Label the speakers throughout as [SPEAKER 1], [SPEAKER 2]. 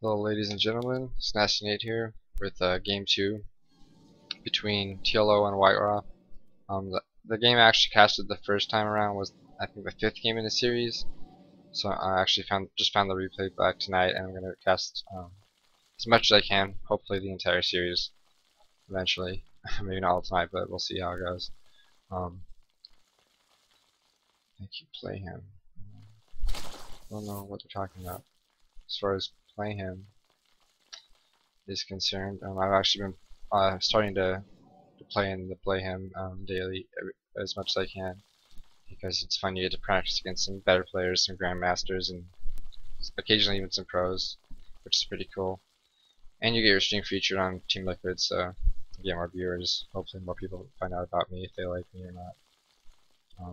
[SPEAKER 1] Hello ladies and gentlemen, Snatchy8 here with game 2 between TLO and WhiteRa. The game I actually casted the first time around was I think the 5th game in the series, so I actually just found the replay back tonight, and I'm going to cast as much as I can, hopefully the entire series eventually. Maybe not all tonight, but we'll see how it goes. I keep play him. I don't know what they're talking about as far as play him is concerned. I've actually been starting to play him daily as much as I can, because it's fun. You get to practice against some better players, some grandmasters, and occasionally even some pros, which is pretty cool. And you get your stream featured on Team Liquid, so you get more viewers. Hopefully more people find out about me if they like me or not.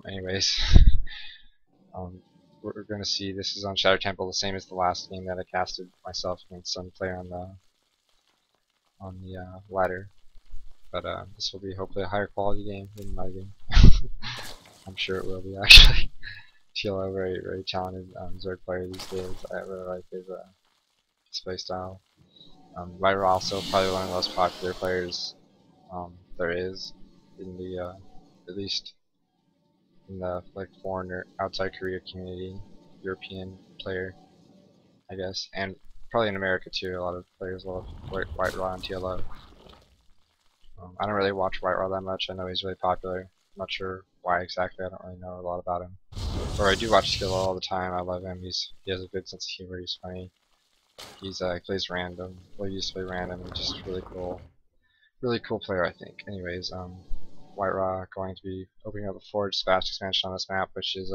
[SPEAKER 1] Anyways, we're going to see. This is on Shadow Temple, the same as the last game that I casted myself against some player on the ladder. But this will be hopefully a higher quality game than my game. I'm sure it will be, actually. TLO, very talented Zerg player these days. I really like his play style. WhiteRa also probably one of the most popular players there is in the at least in the foreign or outside Korea community, European player, I guess, and probably in America too. A lot of players love WhiteRa and TLO. I don't really watch WhiteRa that much. I know he's really popular. I'm not sure why exactly. I don't really know a lot about him. Or I do watch TLO all the time. I love him. He has a good sense of humor. He's funny. He plays random. Well, he used to play random. He's just really cool player, I think. Anyways, WhiteRa going to be opening up a Forge fast expansion on this map, which is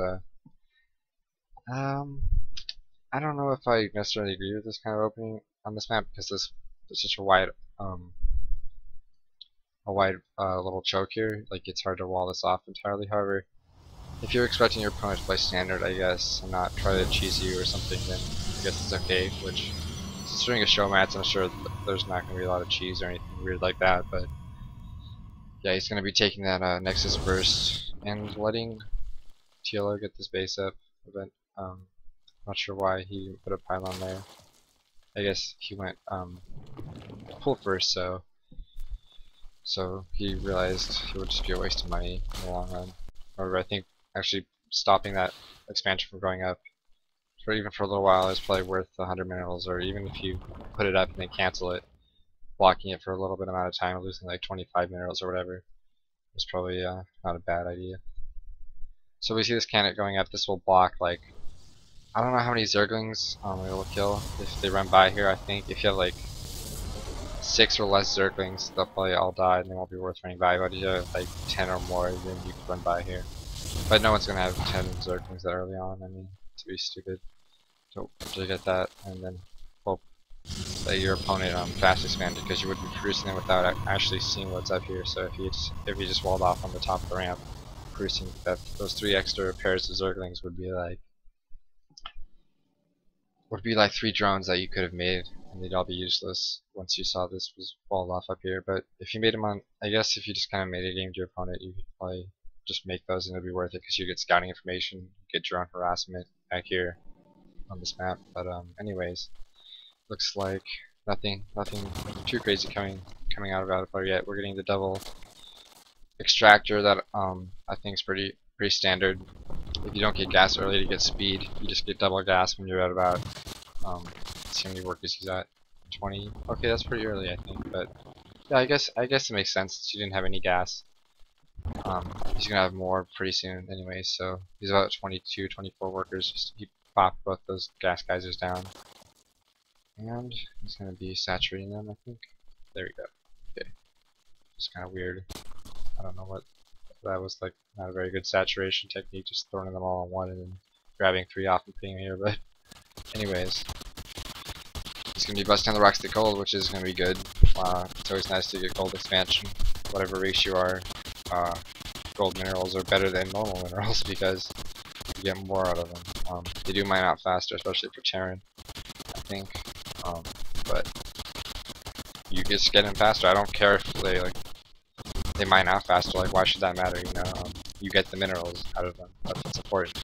[SPEAKER 1] I don't know if I necessarily agree with this kind of opening on this map, because there's such a wide little choke here. Like, it's hard to wall this off entirely. However, if you're expecting your opponent to play standard, I guess, and not try to cheese you or something, then I guess it's okay. Which, considering a show match, I'm sure there's not going to be a lot of cheese or anything weird like that. But yeah, he's going to be taking that Nexus burst and letting TLO get this base up. But not sure why he didn't put a pylon there. I guess he went full first, so he realized it would just be a waste of money in the long run. However, I think actually stopping that expansion from going up, even for a little while, is probably worth 100 minerals, or even if you put it up and then cancel it, blocking it for a little bit amount of time, losing like 25 minerals or whatever, is probably not a bad idea. So we see this cannon going up. This will block, like, I don't know how many Zerglings it will kill if they run by here. I think if you have like 6 or less Zerglings, they'll probably all die and they won't be worth running by. But if you have like 10 or more, then you can run by here. But no one's gonna have 10 Zerglings that early on. I mean, to be stupid to get that, and then hope that your opponent fast expanded, because you would be producing them without actually seeing what's up here. So if you just walled off on the top of the ramp, producing those 3 extra pairs of Zerglings would be like 3 drones that you could have made, and they'd all be useless once you saw this was walled off up here. But if you made them on, I guess if you just kind of made a game to your opponent, you could probably just make those and it'd be worth it, because you get scouting information, get drone harassment back here on this map. But anyways, looks like nothing too crazy coming out of Outplayer yet. We're getting the double extractor that I think is pretty standard. If you don't get gas early to get speed, you just get double gas when you're at about let's see how many workers he's at. 20. Okay, that's pretty early, I think. But yeah, I guess it makes sense since you didn't have any gas. He's gonna have more pretty soon anyway, so he's about 22, 24 workers. Just he popped both those gas geysers down, and he's gonna be saturating them, I think. There we go. Okay, it's kind of weird. I don't know what that was, like, not a very good saturation technique, just throwing them all on one and then grabbing 3 off and putting them here. But anyways, he's gonna be busting on the rocks to gold, which is gonna be good. It's always nice to get gold expansion, whatever race you are. Gold minerals are better than normal minerals because you get more out of them. They do mine out faster, especially for Terran, I think. But you just get them faster. I don't care if they mine out faster. Like, why should that matter? You know, you get the minerals out of them. That's what's important.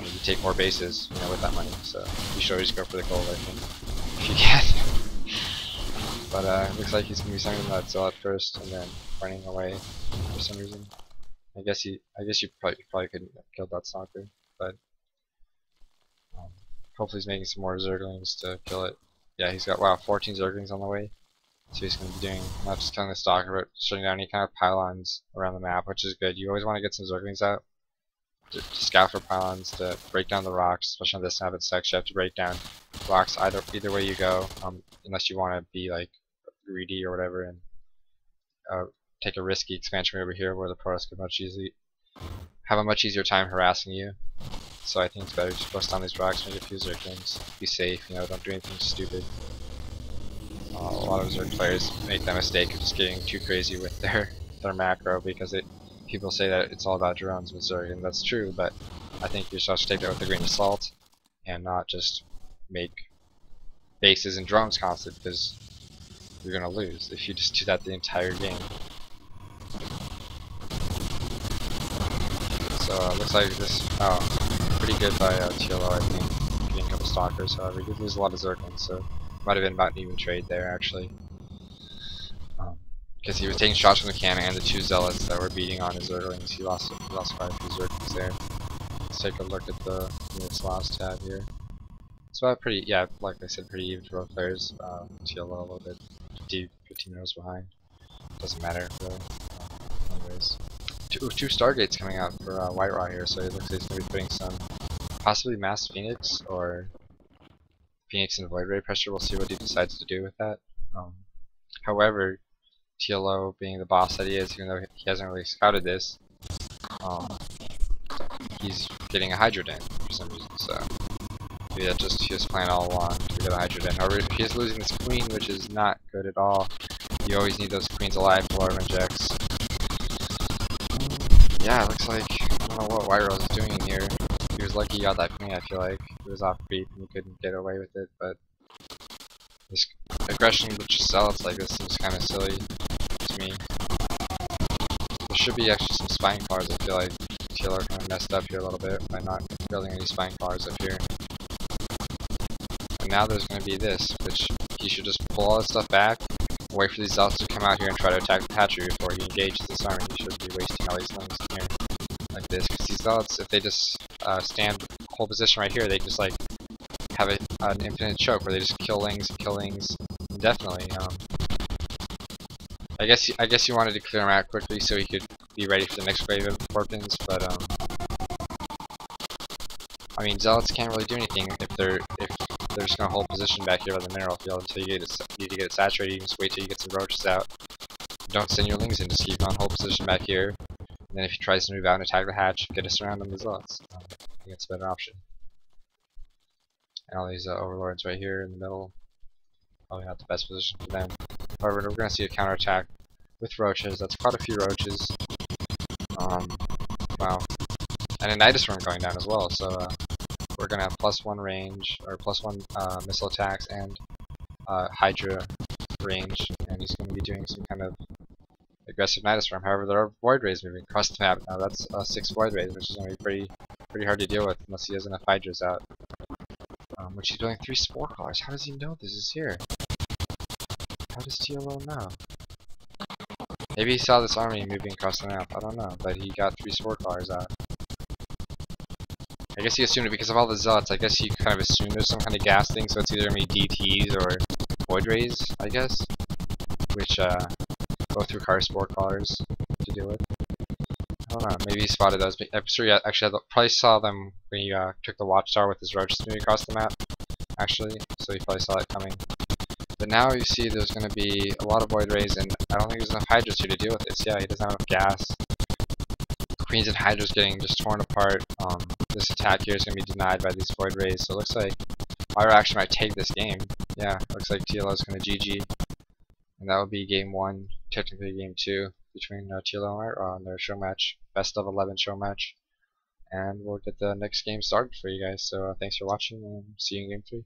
[SPEAKER 1] You take more bases, with that money. So you should always go for the gold, I think. if you can. But looks like he's gonna be sending that zealot first and then running away for some reason. I guess you probably couldn't have killed that stalker, but um, hopefully he's making some more zerglings to kill it. Yeah, he's got 14 zerglings on the way. So he's going to be doing not just killing the stalker, but shutting down any kind of pylons around the map, which is good. You always want to get some zerglings out to scout for pylons, to break down the rocks, especially on this map. It's actually have to break down rocks either way you go, unless you want to be like greedy or whatever and take a risky expansion over here where the Protoss could have a much easier time harassing you. So I think it's better to bust down these rocks, make a few zerglings, be safe, you know, don't do anything stupid. A lot of Zerg players make that mistake of just getting too crazy with their macro because people say that it's all about drones with Zerg, and that's true, but I think you're supposed to take that with a grain of salt and not just make bases and drones constant, because you're gonna lose if you just do that the entire game. So looks like this pretty good by TLO, I think, getting a couple stalkers. However, he did lose a lot of Zerglings, so might have been about an even trade there actually, because he was taking shots from the cannon and the 2 zealots that were beating on his Zerglings. He lost quite a few Zerglings there. Let's take a look at the last tab here. So pretty, yeah, like I said, pretty even for both players. TLO a little bit 15 minutes behind. Doesn't matter really. Anyways, two Stargates coming out for WhiteRa here, so it looks like he's gonna be putting some possibly Mass Phoenix or Phoenix and Void Ray pressure. We'll see what he decides to do with that. However, TLO being the boss that he is, even though he hasn't really scouted this, he's getting a Hydra Den for some reason. So maybe that's just his plan all along to get a Hydra Den. However, he is losing this queen, which is not good at all. You always need those queens alive for Alarm Injects. Yeah, it looks like I don't know what WhiteRa is doing in here. He was lucky he got that queen, I feel like. He was off creep and he couldn't get away with it, but this aggression with just zealots like this seems kind of silly to me. There should be actually some spine cars, I feel like. TLO kind of messed up here a little bit by not building any spine cars up here. And now there's going to be this, which he should just pull all this stuff back, wait for these zealots to come out here and try to attack the hatchery before he engages this army. He should be wasting all these lings in here like this, because these zealots, if they just stand hold position right here, they just like have an infinite choke where they just kill lings indefinitely. I guess you wanted to clear him out quickly so he could be ready for the next wave of Porkins, but I mean, zealots can't really do anything if they're just gonna hold position back here by the mineral field until you need to get it saturated. You can just wait till you get some roaches out. Don't send your lings in, just keep on hold position back here. And then if he tries to move out and attack the hatch, get us around on the zealots. I think it's a better option. And all these overlords right here in the middle, probably not the best position for them. However, we're going to see a counterattack with roaches. That's quite a few roaches. Wow. And a Nidus Worm going down as well, so we're going to have +1 range, or +1 missile attacks and Hydra range, and he's going to be doing some kind of aggressive Nidus Worm. However, there are Void Rays moving across the map now. That's 6 Void Rays, which is going to be pretty hard to deal with unless he has enough Hydras out. Which he's doing 3 Spore Crawlers. How does he know this is here? How does TLO know? Maybe he saw this army moving across the map. I don't know, but he got 3 Spore Crawlers out. I guess he assumed it because of all the zealots. I guess he kind of assumed there's some kind of gas thing, so it's either going to be DTs or Void Rays, I guess, which go through Spore Crawlers to deal with. I don't know, maybe he spotted those. But I'm sure he actually probably saw them when he took the Watchtower with his roaches moving across the map, actually, so he probably saw it coming. But now you see there's going to be a lot of Void Rays, and I don't think there's enough Hydras here to deal with this. Yeah, he doesn't have enough gas. Queens and Hydras getting just torn apart. This attack here is going to be denied by these Void Rays, so it looks like WhiteRa actually might take this game. Yeah, looks like TLO is going to GG. And that will be game 1, technically game 2, between TLO and WhiteRa on their show match, best of 11 show match. And we'll get the next game started for you guys, so thanks for watching, and see you in game 3.